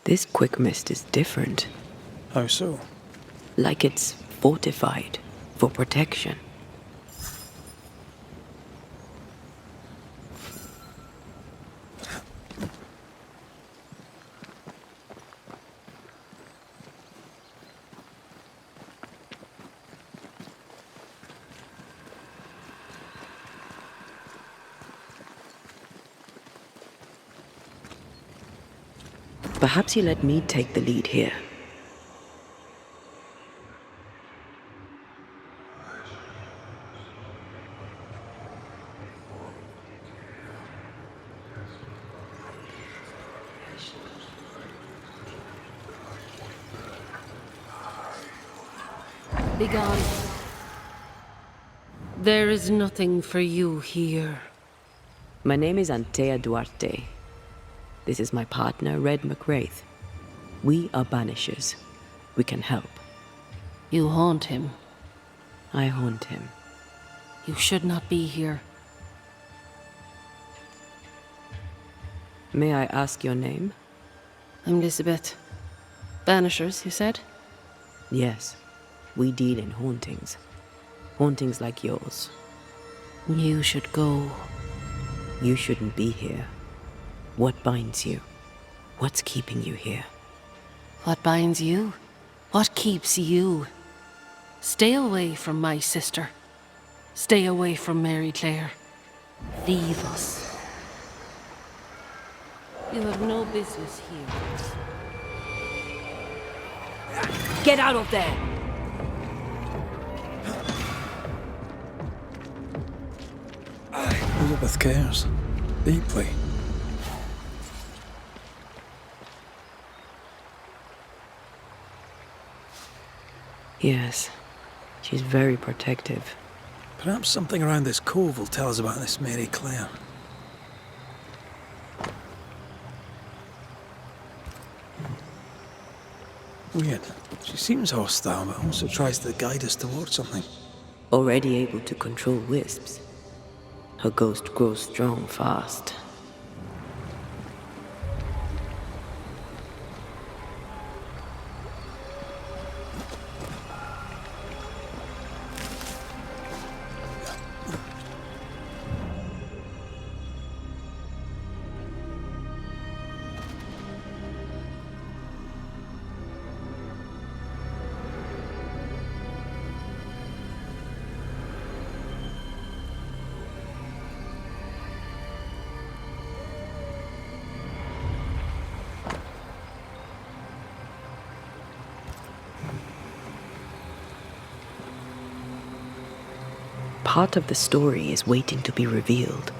This quick mist is different. How so? Like it's fortified for protection. Perhaps you let me take the lead here. Begone. There is nothing for you here. My name is Antea Duarte. This is my partner, Red McWraith. We are Banishers. We can help. You haunt him. I haunt him. You should not be here. May I ask your name? I'm Elizabeth. Banishers, you said? Yes. We deal in hauntings. Hauntings like yours. You should go. You shouldn't be here. What binds you? What's keeping you here? What binds you? What keeps you? Stay away from my sister. Stay away from Mary Claire. Leave us. You have no business here. Get out of there! Elizabeth cares. Deeply. Yes. She's very protective. Perhaps something around this cove will tell us about this Mary Claire. Weird. She seems hostile, but also tries to guide us towards something. Already able to control wisps. Her ghost grows strong fast. Part of the story is waiting to be revealed.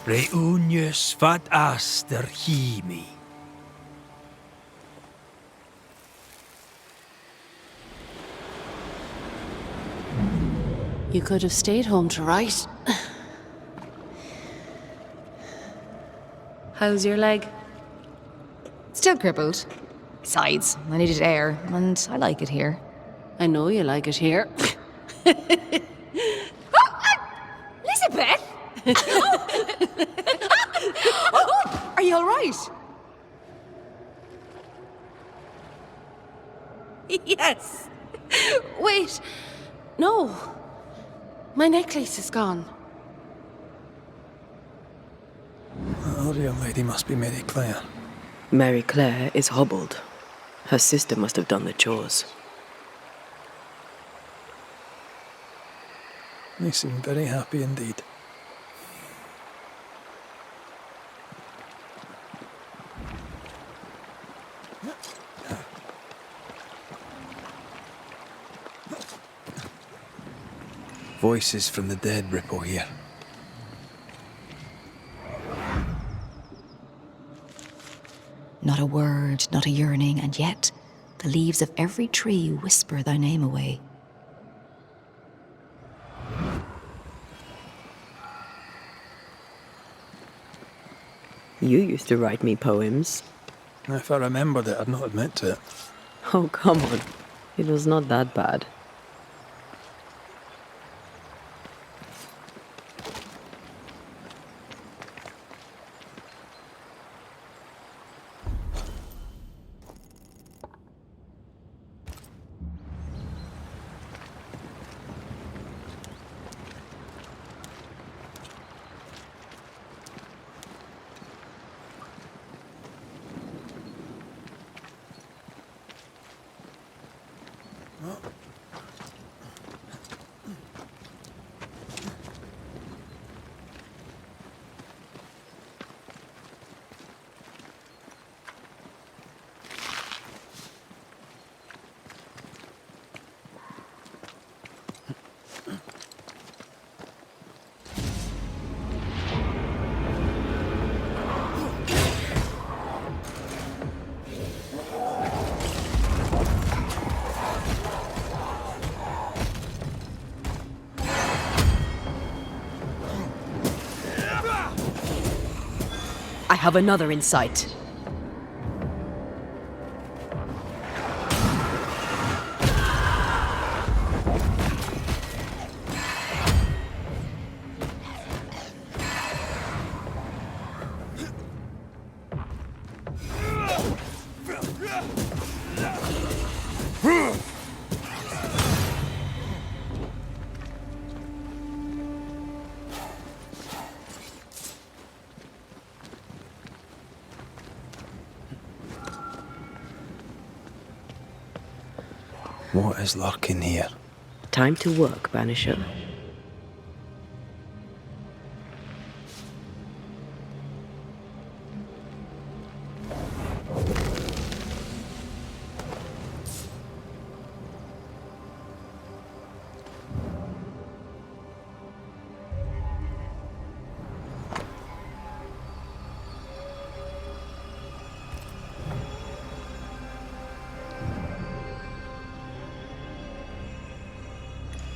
Reunius vat aster himi. You could have stayed home to write. How's your leg? Still crippled. Besides, I needed air, and I like it here. I know you like it here. Elizabeth! Are you all right? Yes. Wait. No. My necklace is gone. The other young lady must be Mary Claire. Mary Claire is hobbled. Her sister must have done the chores. They seem very happy indeed. Voices from the dead ripple here. Not a word, not a yearning, and yet the leaves of every tree whisper thy name away. You used to write me poems. If I remembered it, I'd not admit to it. Oh, come on. It was not that bad. I have another in sight. What is lurking here? Time to work, Banisher.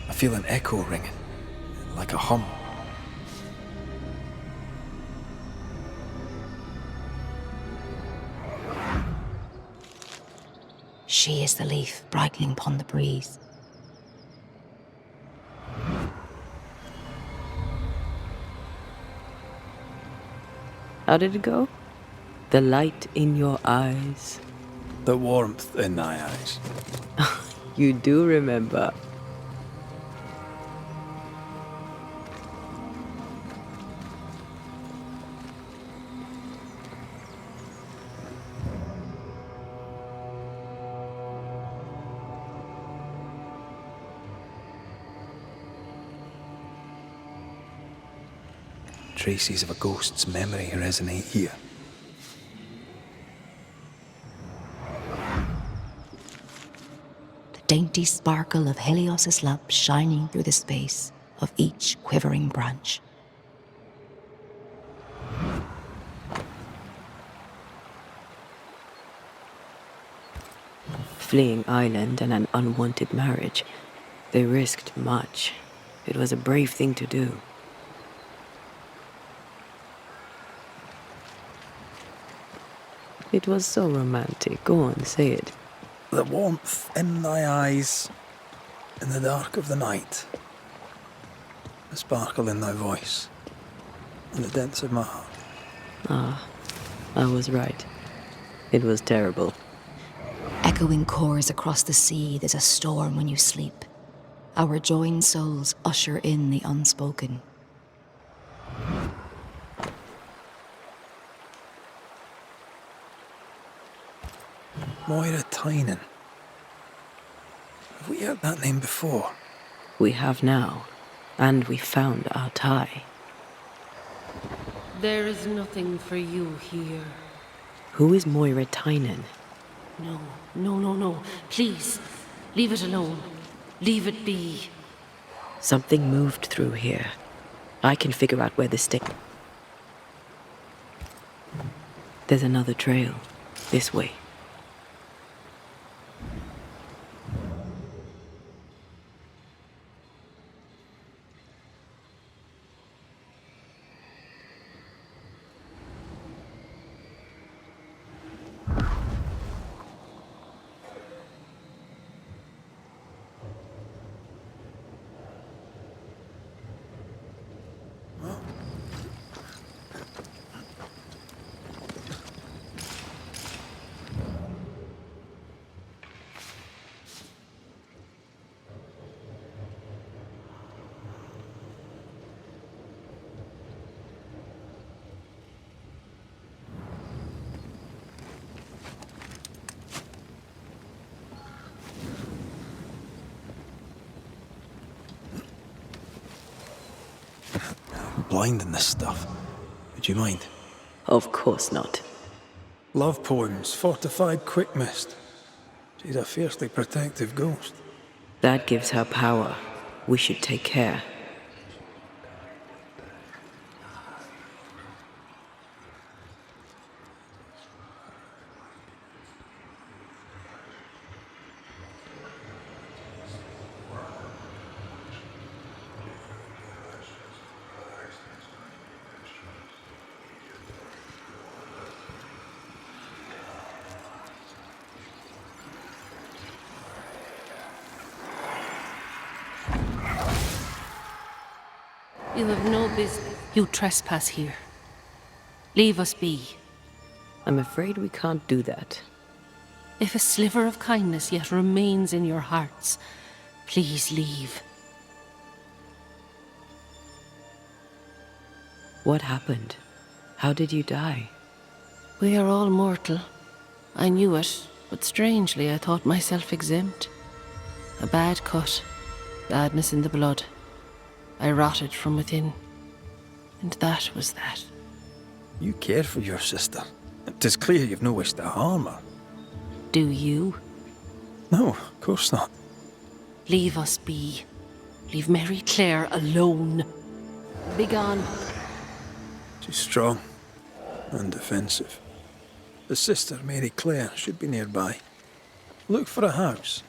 I feel an echo ringing, like a hum. She is the leaf brightening upon the breeze. How did it go? The light in your eyes. The warmth in thy eyes. You do remember. Traces of a ghost's memory resonate here. The dainty sparkle of Helios's lamp shining through the space of each quivering branch. Fleeing island and an unwanted marriage. They risked much. It was a brave thing to do. It was so romantic. Go on, say it. The warmth in thy eyes, in the dark of the night. The sparkle in thy voice, in the depths of my heart. Ah, I was right. It was terrible. Echoing chords across the sea, there's a storm when you sleep. Our joined souls usher in the unspoken. Moira Tynan. Have we heard that name before? We have now, and we found our tie. There is nothing for you here. Who is Moira Tynan? No, no, no, no. Please, leave it alone. Leave it be. Something moved through here. I can figure out where the stick... There's another trail. This way. blind in this stuff. Would you mind? Of course not. Love poems, fortified quick mist. She's a fiercely protective ghost. That gives her power. We should take care. You have no business. You trespass here. Leave us be. I'm afraid we can't do that. If a sliver of kindness yet remains in your hearts, please leave. What happened? How did you die? We are all mortal. I knew it, but strangely I thought myself exempt. A bad cut, badness in the blood. I rotted from within. And that was that. You care for your sister. 'Tis clear you've no wish to harm her. Do you? No, of course not. Leave us be. Leave Mary Claire alone. Begone. She's strong and defensive. The sister, Mary Claire, should be nearby. Look for a house.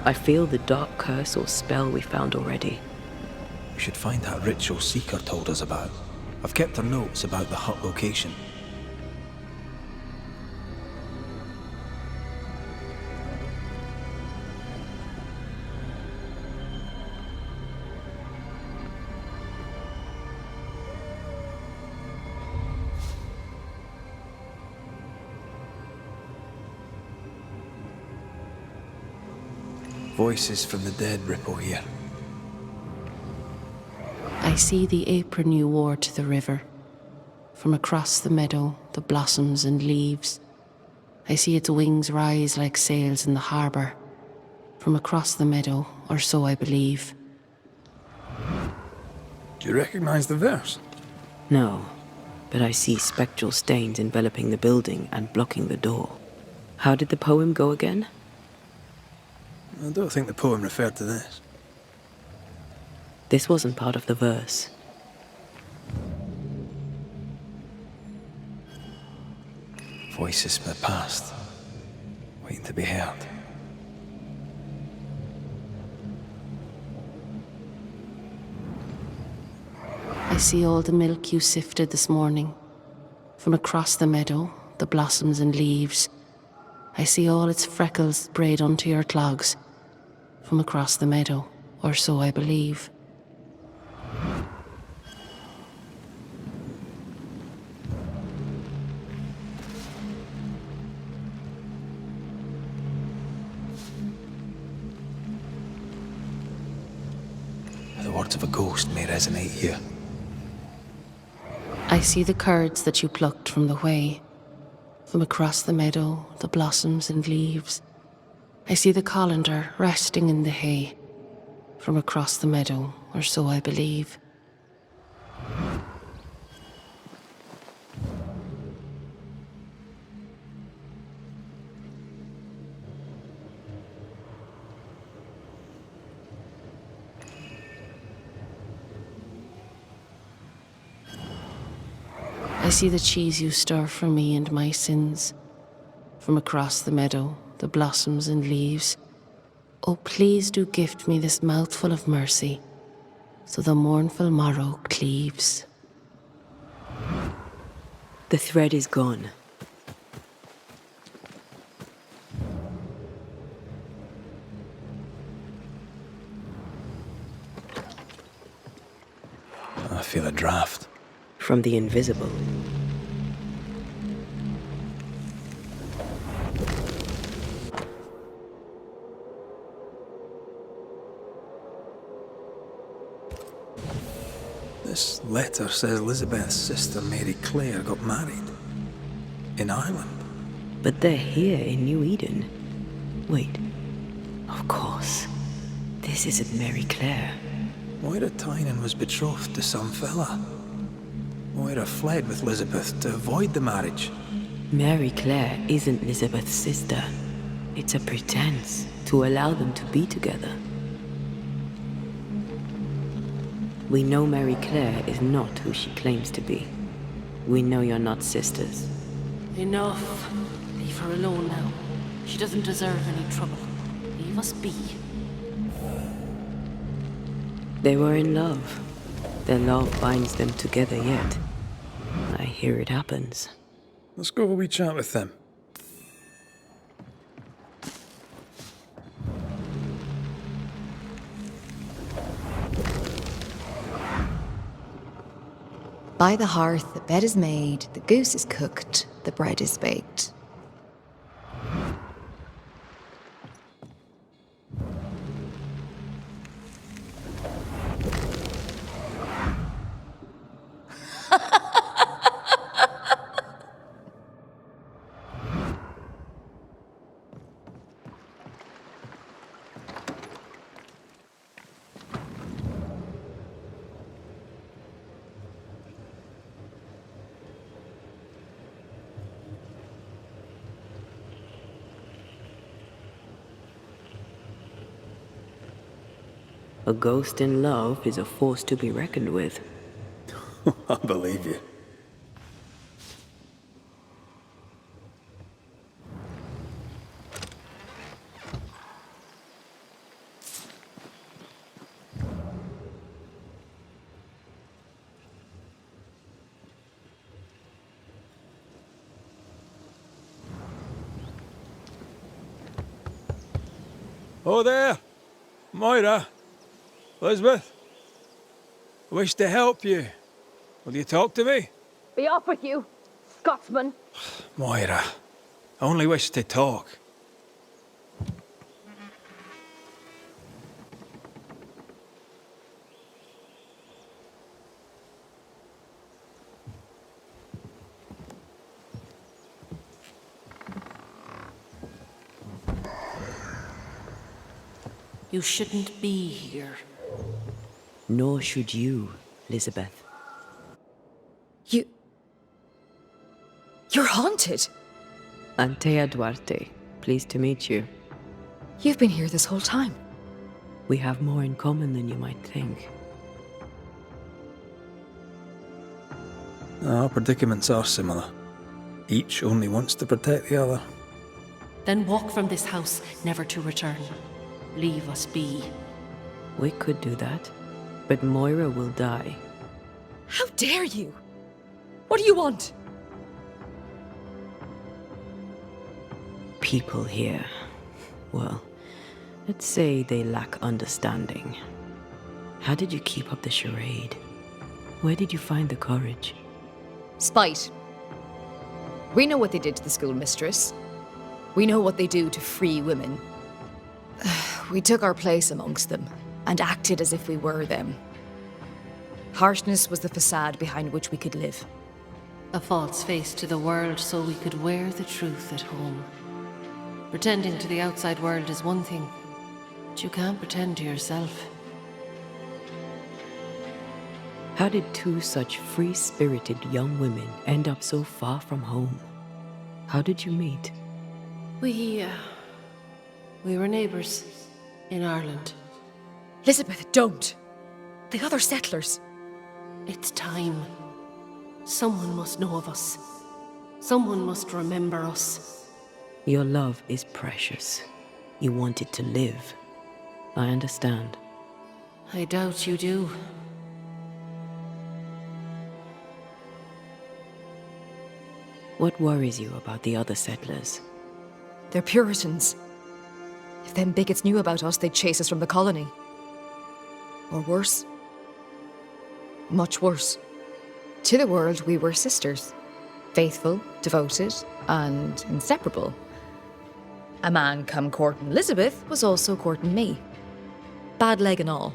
I feel the dark curse or spell we found already. We should find that ritual Seeker told us about. I've kept her notes about the hut location. Voices from the dead ripple here. I see the apron you wore to the river. From across the meadow, the blossoms and leaves. I see its wings rise like sails in the harbour. From across the meadow, or so I believe. Do you recognize the verse? No, but I see spectral stains enveloping the building and blocking the door. How did the poem go again? I don't think the poem referred to this. This wasn't part of the verse. Voices from the past, waiting to be heard. I see all the milk you sifted this morning. From across the meadow, the blossoms and leaves. I see all its freckles braid onto your clogs. From across the meadow, or so I believe. The words of a ghost may resonate here. I see the curds that you plucked from the way. From across the meadow, the blossoms and leaves. I see the colander resting in the hay. From across the meadow, or so I believe. I see the cheese you stir for me and my sins. From across the meadow, the blossoms and leaves. Oh, please do gift me this mouthful of mercy, so the mournful morrow cleaves. The thread is gone. I feel a draft. From the invisible. This letter says Elizabeth's sister Mary Clare got married. In Ireland. But they're here in New Eden. Wait. Of course. This isn't Mary Clare. Moira Tynan was betrothed to some fella. Moira fled with Elizabeth to avoid the marriage. Mary Clare isn't Elizabeth's sister. It's a pretense to allow them to be together. We know Mary Clare is not who she claims to be. We know you're not sisters. Enough. Leave her alone now. She doesn't deserve any trouble. Leave us be. They were in love. Their love binds them together yet. I hear it happens. Let's go have a wee chat with them. By the hearth, the bed is made, the goose is cooked, the bread is baked. A ghost in love is a force to be reckoned with. I believe you. Oh there! Moira! Elizabeth! I wish to help you. Will you talk to me? Be off with you, Scotsman. Moira, I only wish to talk. You shouldn't be here. Nor should you, Elizabeth. You're haunted. Antea Duarte, pleased to meet you. You've been here this whole time. We have more in common than you might think. Our predicaments are similar. Each only wants to protect the other. Then walk from this house, never to return. Leave us be. We could do that, but Moira will die. How dare you? What do you want? People here, well, let's say they lack understanding. How did you keep up the charade? Where did you find the courage? Spite. We know what they did to the schoolmistress. We know what they do to free women. We took our place amongst them and acted as if we were them. Harshness was the facade behind which we could live. A false face to the world so we could wear the truth at home. Pretending to the outside world is one thing, but you can't pretend to yourself. How did two such free-spirited young women end up so far from home? How did you meet? We were neighbours in Ireland. Elizabeth, don't! The other settlers. It's time. Someone must know of us. Someone must remember us. Your love is precious. You want it to live. I understand. I doubt you do. What worries you about the other settlers? They're Puritans. If them bigots knew about us, they'd chase us from the colony. Or worse. Much worse. To the world, we were sisters. Faithful, devoted, and inseparable. A man come courting Elizabeth was also courting me. Bad leg and all.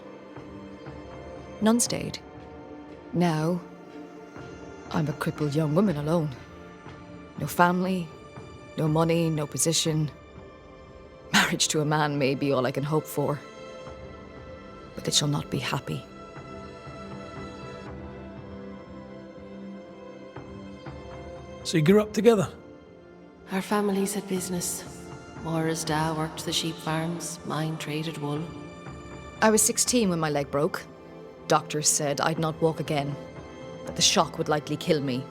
None stayed. Now, I'm a crippled young woman alone. No family, no money, no position. Marriage to a man may be all I can hope for, but it shall not be happy. So you grew up together? Our families had business. Moira's dad worked the sheep farms, mine traded wool. I was 16 when my leg broke. Doctors said I'd not walk again, that the shock would likely kill me.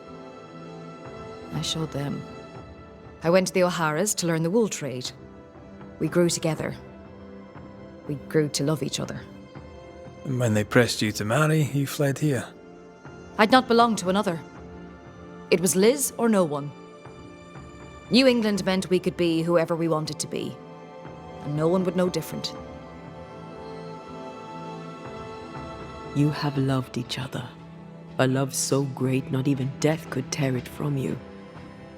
I showed them. I went to the O'Hara's to learn the wool trade. We grew together. We grew to love each other. And when they pressed you to marry, you fled here. I'd not belonged to another. It was Liz or no one. New England meant we could be whoever we wanted to be, and no one would know different. You have loved each other. A love so great not even death could tear it from you.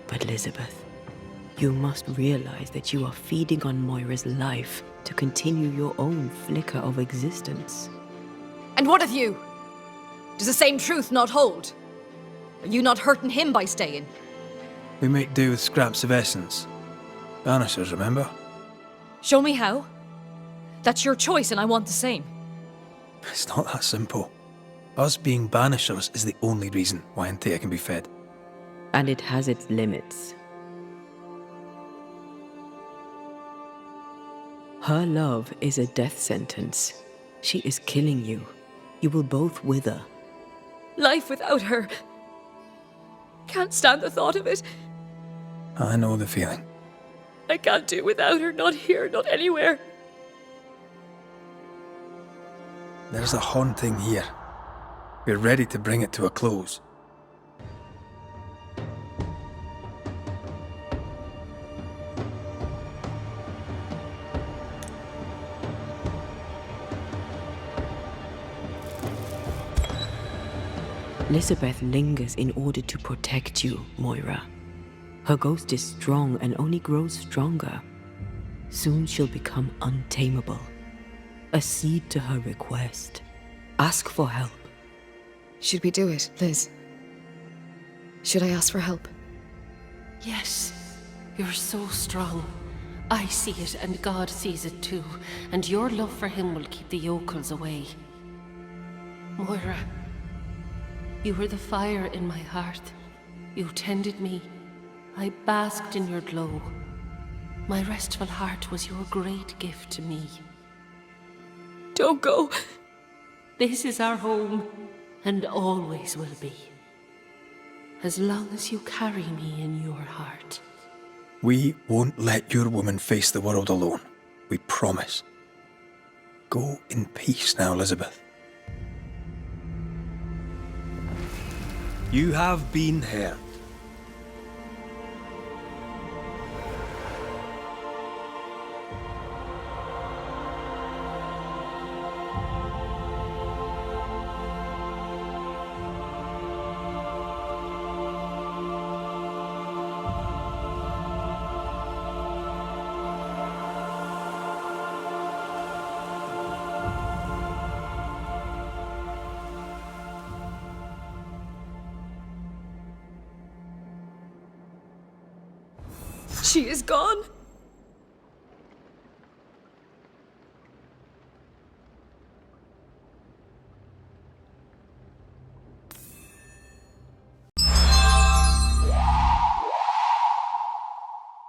But Elizabeth, you must realize that you are feeding on Moira's life to continue your own flicker of existence. And what of you? Does the same truth not hold? Are you not hurting him by staying? We make do with scraps of essence. Banishers, remember? Show me how. That's your choice and I want the same. It's not that simple. Us being Banishers is the only reason why Antea can be fed. And it has its limits. Her love is a death sentence. She is killing you. You will both wither. Life without her. Can't stand the thought of it. I know the feeling. I can't do without her, not here, not anywhere. There's a haunting here. We're ready to bring it to a close. Elizabeth lingers in order to protect you, Moira. Her ghost is strong and only grows stronger. Soon she'll become untamable. Accede to her request. Ask for help. Should we do it, Liz? Should I ask for help? Yes, you're so strong. I see it and God sees it too, and your love for him will keep the yokels away. Moira, you were the fire in my heart. You tended me. I basked in your glow. My restful heart was your great gift to me. Don't go. This is our home, and always will be. As long as you carry me in your heart. We won't let your woman face the world alone. We promise. Go in peace now, Elizabeth. You have been heard. She is gone.